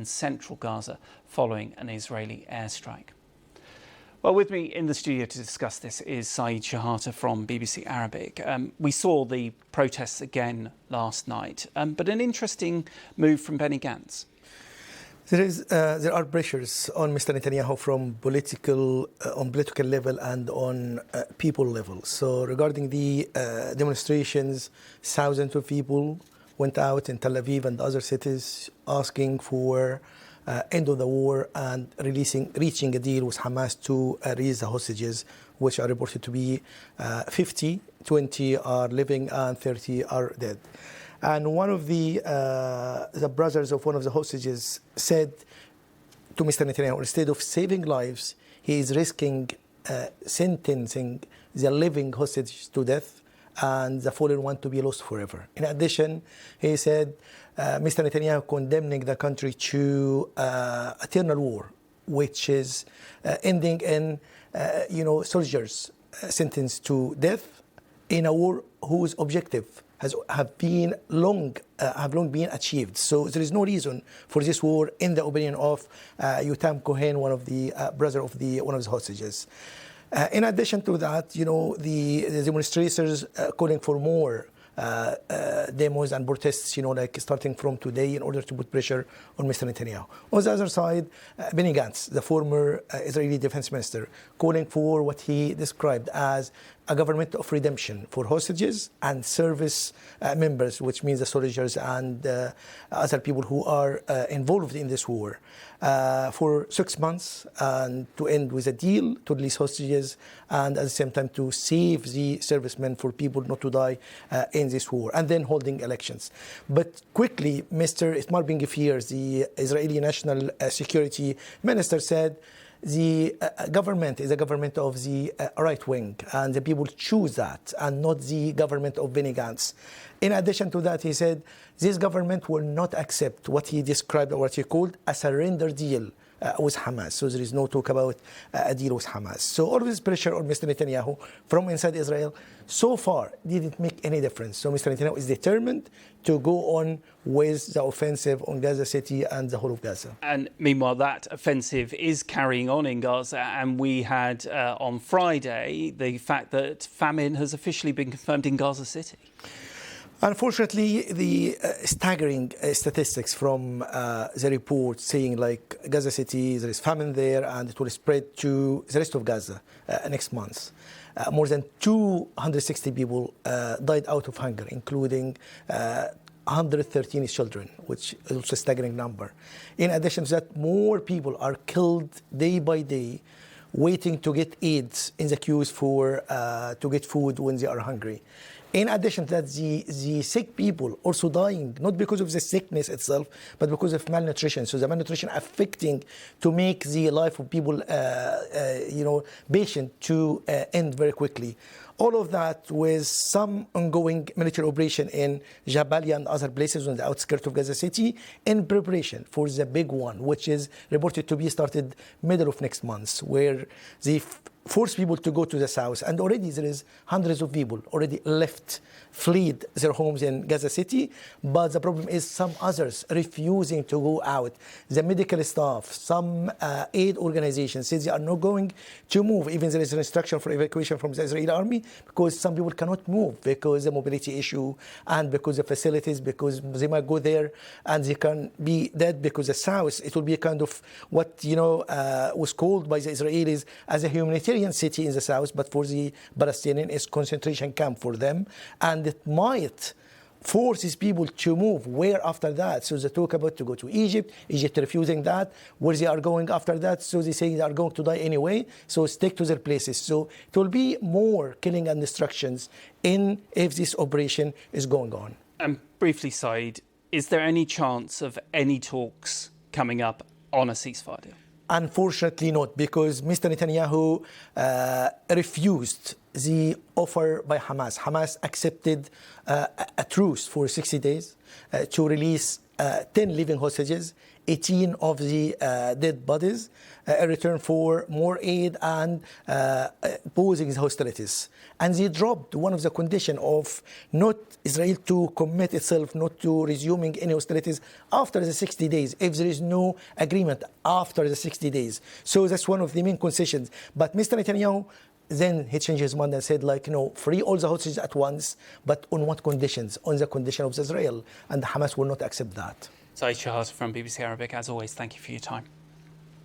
central Gaza following an Israeli airstrike. Well, with me in the studio to discuss this is Shehata from BBC Arabic. We saw the protests again last night, but an interesting move from Benny Gantz. There are pressures on Mr. Netanyahu from political level and on people level. So regarding the demonstrations, thousands of people went out in Tel Aviv and other cities asking for end of the war and reaching a deal with Hamas to release the hostages, which are reported to be 50, 20 are living and 30 are dead. And one of the brothers of one of the hostages said to Mr. Netanyahu, instead of saving lives, he is risking sentencing the living hostage to death and the fallen one to be lost forever. In addition, he said, Mr. Netanyahu condemning the country to eternal war, which is ending in soldiers sentenced to death in a war whose objective have long been achieved. So there is no reason for this war, in the opinion of Yotam Cohen, one of the brother of one of the hostages. In addition to that, the demonstrators calling for more demos and protests, starting from today, in order to put pressure on Mr. Netanyahu. On the other side, Benny Gantz, the former Israeli defense minister, calling for what he described as a government of redemption for hostages and service members, which means the soldiers and other people who are involved in this war, for 6 months, and to end with a deal to release hostages and at the same time to save the servicemen for people not to die in this war, and then holding elections. But quickly, Mr. Itamar Ben Gvir, the Israeli national security minister, said the government is a government of the right wing, and the people choose that, and not the government of Benny Gantz. In addition to that, he said this government will not accept what he described, or what he called, a surrender deal with Hamas. So there is no talk about a deal with Hamas. So all of this pressure on Mr. Netanyahu from inside Israel so far didn't make any difference. So Mr. Netanyahu is determined to go on with the offensive on Gaza City and the whole of Gaza. And meanwhile, that offensive is carrying on in Gaza. And we had on Friday the fact that famine has officially been confirmed in Gaza City. Unfortunately, the staggering statistics from the report saying, like, Gaza City, there is famine there and it will spread to the rest of Gaza next month. More than 260 people died out of hunger, including 113 children, which is also a staggering number. In addition to that, more people are killed day by day, waiting to get aids in the queues to get food when they are hungry. In addition to that, the sick people also dying, not because of the sickness itself, but because of malnutrition. So the malnutrition affecting to make the life of people, patient to end very quickly. All of that with some ongoing military operation in Jabalia and other places on the outskirts of Gaza City in preparation for the big one, which is reported to be started middle of next month, where they force people to go to the south. And already there is hundreds of people already fled their homes in Gaza City. But the problem is some others refusing to go out. The medical staff, some aid organizations say they are not going to move. Even there is an instruction for evacuation from the Israeli army, because some people cannot move because the mobility issue and because the facilities, because they might go there and they can be dead, because the south, it will be a kind of what was called by the Israelis as a humanitarian city in the south, but for the Palestinian it's concentration camp for them, and it might force these people to move. Where after that? So they talk about to go to Egypt refusing that. Where they are going after that? So they say they are going to die anyway, so stick to their places. So it will be more killing and destructions if this operation is going on. And briefly, Saeed, is there any chance of any talks coming up on a ceasefire deal? Unfortunately not, because Mr. Netanyahu refused the offer by Hamas. Hamas accepted a truce for 60 days to release 10 living hostages 18 of the dead bodies in return for more aid and pausing the hostilities. And they dropped one of the conditions of not Israel to commit itself not to resuming any hostilities after the 60 days, if there is no agreement after the 60 days. So that's one of the main concessions. But Mr. Netanyahu, then he changed his mind and said, like, free all the hostages at once, but on what conditions? On the condition of Israel. And Hamas will not accept that. Saeed Shehata from BBC Arabic, as always, thank you for your time.